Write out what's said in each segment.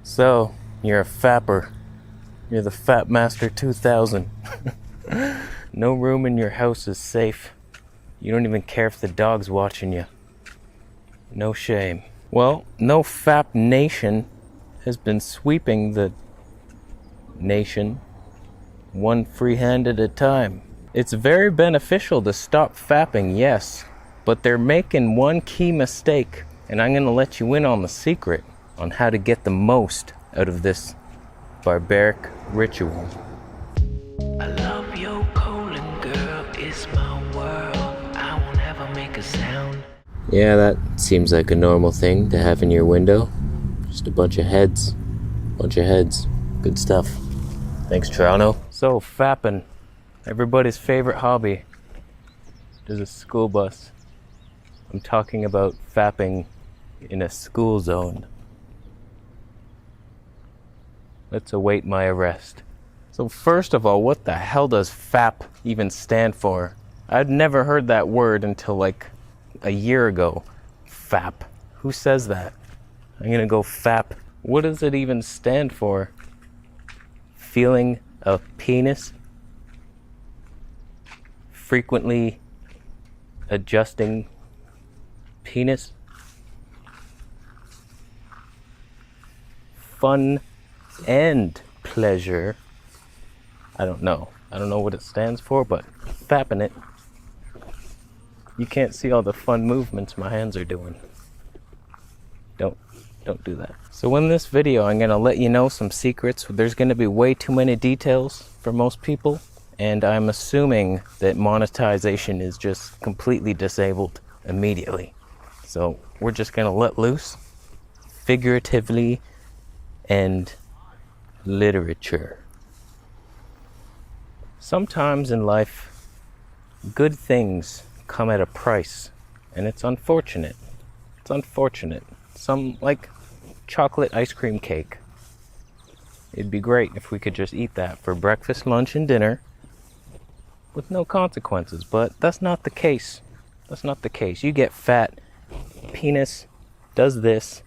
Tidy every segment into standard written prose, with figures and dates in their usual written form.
So, you're a fapper. You're the Fap Master 2000. No room in your house is safe. You don't even care if the dog's watching you. No shame. Well, NoFap Nation has been sweeping the nation one free hand at a time. It's very beneficial to stop fapping, yes, but they're making one key mistake, and I'm going to let you in on the secret on how to get the most out of this barbaric ritual. I love your colon, girl, it's my world. I won't ever make a sound. Yeah, that seems like a normal thing to have in your window. Just a bunch of heads. Good stuff. Thanks, Toronto. So, fapping. Everybody's favorite hobby. There's a school bus. I'm talking about fapping in a school zone. Let's await my arrest. So first of all, what the hell does FAP even stand for? I'd never heard that word until like a year ago. FAP. Who says that? I'm gonna go FAP. What does it even stand for? Feeling a penis? Frequently adjusting penis? Fun and pleasure. I don't know what it stands for, but fapping it. You can't see all the fun movements my hands are doing. Don't do that. So in this video, I'm gonna let you know some secrets. There's gonna be way too many details for most people, and I'm assuming that monetization is just completely disabled immediately. So we're just gonna let loose, figuratively and literature. Sometimes in life, good things come at a price, and it's unfortunate. Some, like chocolate ice cream cake. It'd be great if we could just eat that for breakfast, lunch, and dinner with no consequences, but that's not the case. You get fat, penis does this,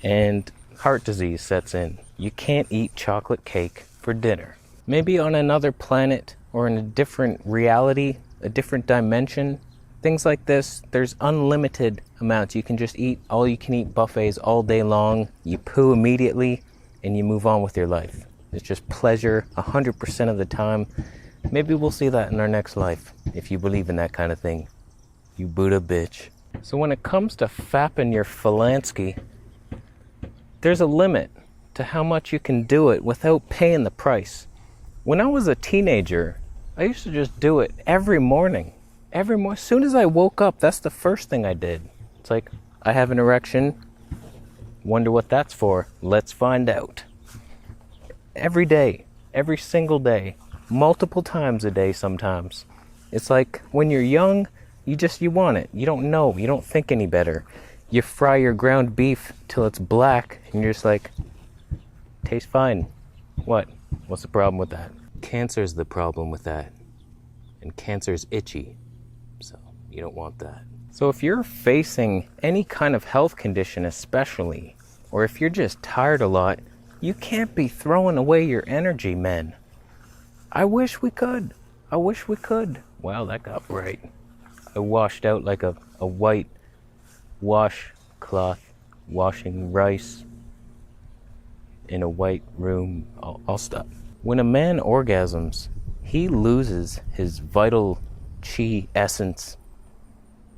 and heart disease sets in. You can't eat chocolate cake for dinner. Maybe on another planet or in a different reality, a different dimension, things like this, there's unlimited amounts. You can just eat all you can eat buffets all day long. You poo immediately and you move on with your life. It's just pleasure 100% of the time. Maybe we'll see that in our next life, if you believe in that kind of thing. You Buddha bitch. So when it comes to fapping your Falansky, there's a limit to how much you can do it without paying the price. When I was a teenager, I used to just do it every morning. As soon as I woke up, that's the first thing I did. It's like, I have an erection. Wonder what that's for. Let's find out. Every day, every single day, multiple times a day sometimes. It's like when you're young, you want it. You don't know. You don't think any better. You fry your ground beef till it's black, and you're just like, tastes fine. What's the problem with that? Cancer's the problem with that. And cancer's itchy. So you don't want that. So if you're facing any kind of health condition especially, or if you're just tired a lot, you can't be throwing away your energy, men. I wish we could. Wow, that got bright. I washed out like a white washcloth washing rice in a white room. I'll stop. When a man orgasms, he loses his vital chi essence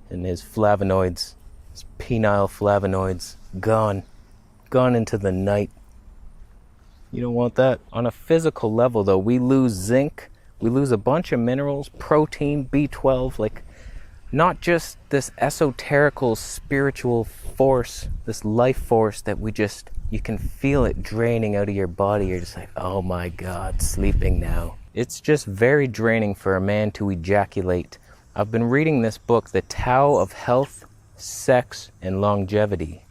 and his flavonoids, his penile flavonoids, gone into the night. You don't want that. On a physical level though, we lose zinc, we lose a bunch of minerals, protein, B12, like not just this esoterical spiritual force, this life force that you can feel it draining out of your body. You're just like, oh my God, sleeping now. It's just very draining for a man to ejaculate. I've been reading this book, The Tao of Health, Sex, and Longevity.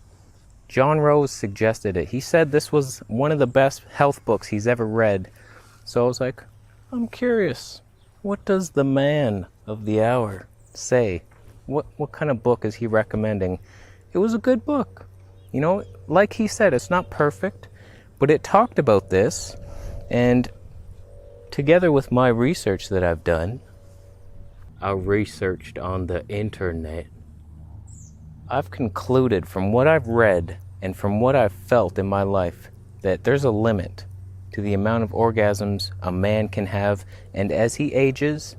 John Rose suggested it. He said this was one of the best health books he's ever read. So I was like, I'm curious. What does the man of the hour say? What kind of book is he recommending? It was a good book. You know, like he said, it's not perfect, but it talked about this, and together with my research that I've done, I researched on the internet, I've concluded from what I've read and from what I've felt in my life that there's a limit to the amount of orgasms a man can have, and as he ages,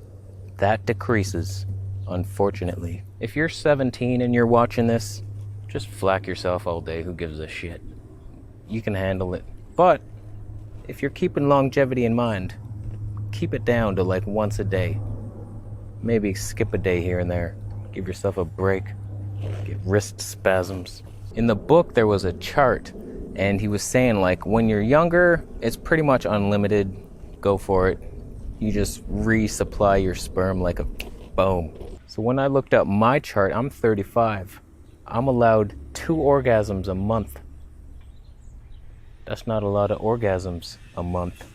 that decreases, unfortunately. If you're 17 and you're watching this, just flack yourself all day, who gives a shit? You can handle it. But if you're keeping longevity in mind, keep it down to like once a day. Maybe skip a day here and there. Give yourself a break. Get wrist spasms. In the book, there was a chart, and he was saying, like, when you're younger, it's pretty much unlimited. Go for it. You just resupply your sperm like a boom. So when I looked up my chart, I'm 35. I'm allowed 2 orgasms a month. That's not a lot of orgasms a month.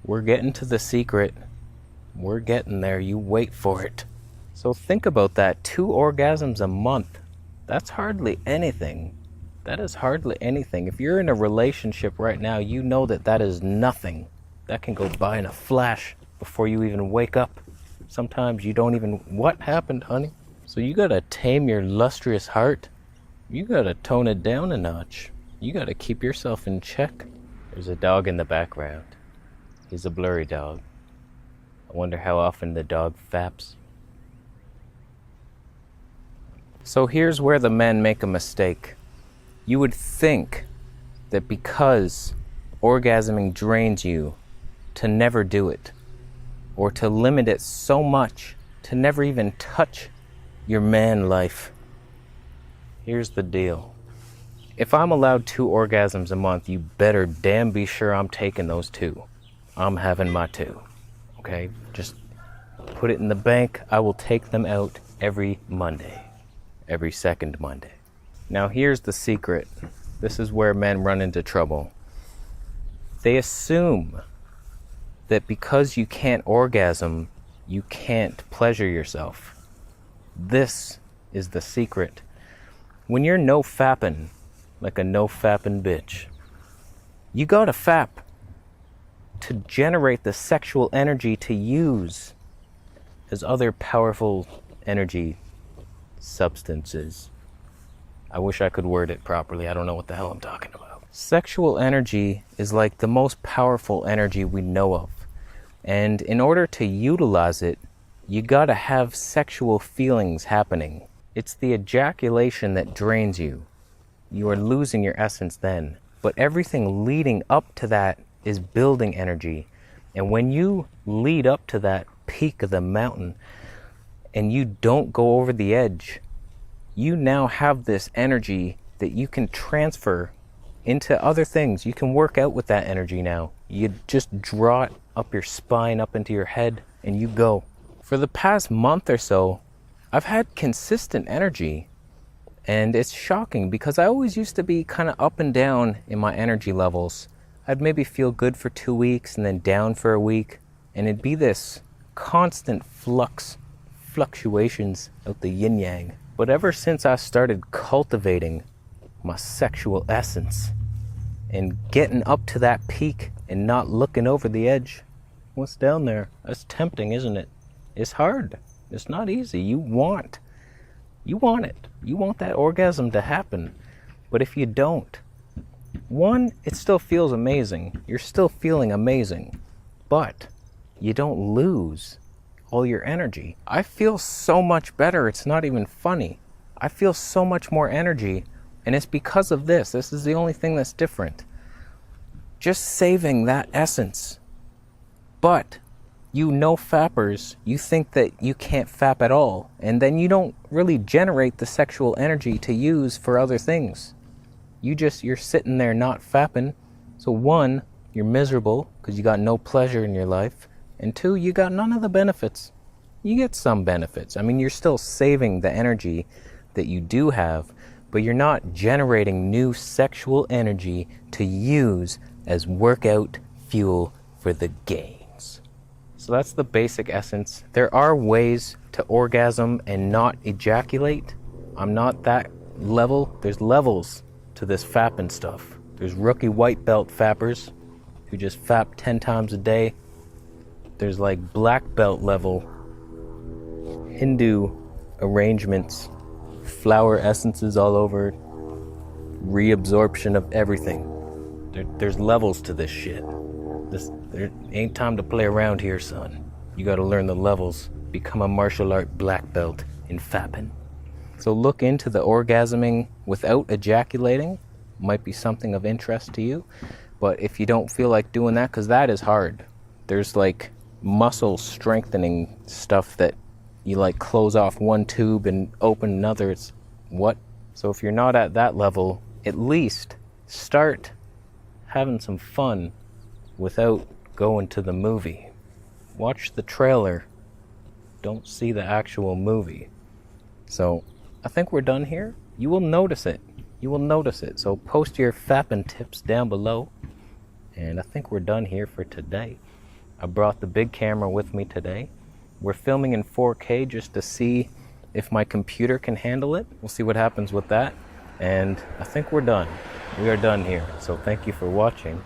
We're getting to the secret. We're getting there. You wait for it. So think about that. 2 orgasms a month. That's hardly anything. That is hardly anything. If you're in a relationship right now, you know that that is nothing. That can go by in a flash before you even wake up. Sometimes you don't even, what happened, honey? So you gotta tame your lustrous heart. You gotta tone it down a notch. You gotta keep yourself in check. There's a dog in the background. He's a blurry dog. I wonder how often the dog faps. So here's where the men make a mistake. You would think that because orgasming drains you, to never do it, or to limit it so much, to never even touch your man life. Here's the deal. If I'm allowed 2 orgasms a month, you better damn be sure I'm taking those 2. I'm having my 2. Okay? Just put it in the bank. I will take them out every Monday. Every second Monday. Now here's the secret. This is where men run into trouble. They assume that because you can't orgasm, you can't pleasure yourself. This is the secret. When you're NoFapping, like a NoFapping bitch, you gotta fap to generate the sexual energy to use as other powerful energy substances. I wish I could word it properly. I don't know what the hell I'm talking about. Sexual energy is like the most powerful energy we know of. And in order to utilize it, you gotta have sexual feelings happening. It's the ejaculation that drains you. You are losing your essence then. But everything leading up to that is building energy. And when you lead up to that peak of the mountain and you don't go over the edge, you now have this energy that you can transfer into other things. You can work out with that energy now. You just draw it up your spine, up into your head, and you go. For the past month or so, I've had consistent energy, and it's shocking because I always used to be kind of up and down in my energy levels. I'd maybe feel good for 2 weeks and then down for a week, and it'd be this constant fluctuations of the yin yang. But ever since I started cultivating my sexual essence and getting up to that peak and not looking over the edge, what's down there? That's tempting, isn't it? It's hard. It's not easy. You want it. You want that orgasm to happen. But if you don't, one, it still feels amazing. You're still feeling amazing. But you don't lose all your energy. I feel so much better. It's not even funny. I feel so much more energy, and it's because of this. This is the only thing that's different. Just saving that essence. But you NoFappers, you think that you can't fap at all, and then you don't really generate the sexual energy to use for other things. You're sitting there not fapping. So 1, you're miserable because you got no pleasure in your life. And 2, you got none of the benefits. You get some benefits. I mean, you're still saving the energy that you do have, but you're not generating new sexual energy to use as workout fuel for the gains. So that's the basic essence. There are ways to orgasm and not ejaculate. I'm not that level. There's levels to this fapping stuff. There's rookie white belt fappers who just fap 10 times a day. There's like black belt level Hindu arrangements, flower essences all over, reabsorption of everything. There's levels to this shit. There ain't time to play around here, son. You gotta learn the levels, become a martial art black belt in fapping. So look into the orgasming without ejaculating. Might be something of interest to you. But if you don't feel like doing that, because that is hard. There's like muscle strengthening stuff that you like close off one tube and open another. It's what? So if you're not at that level, at least start having some fun without going to the movie. Watch the trailer. Don't see the actual movie. So I think we're done here. You will notice it. You will notice it. So post your fapping tips down below. And I think we're done here for today. I brought the big camera with me today. We're filming in 4K just to see if my computer can handle it. We'll see what happens with that. And I think we're done. We are done here. So thank you for watching.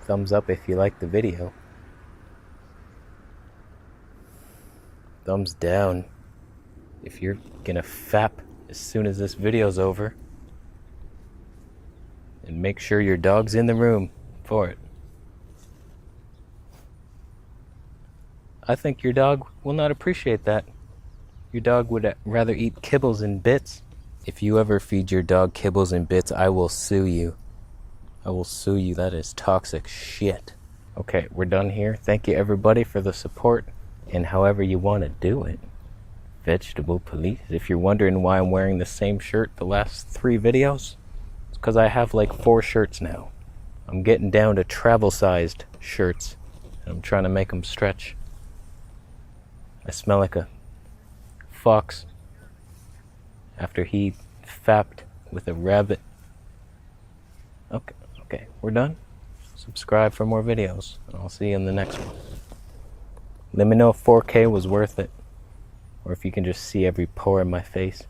Thumbs up if you liked the video. Thumbs down if you're gonna fap as soon as this video's over. And make sure your dog's in the room for it. I think your dog will not appreciate that. Your dog would rather eat kibbles and bits. If you ever feed your dog kibbles and bits, I will sue you. I will sue you. That is toxic shit. Okay, we're done here. Thank you everybody for the support and however you want to do it. Vegetable police. If you're wondering why I'm wearing the same shirt the last 3 videos, it's because I have like 4 shirts now. I'm getting down to travel-sized shirts and I'm trying to make them stretch. I smell like a fox after he fapped with a rabbit. Okay, we're done. Subscribe for more videos, and I'll see you in the next one. Let me know if 4K was worth it, or if you can just see every pore in my face.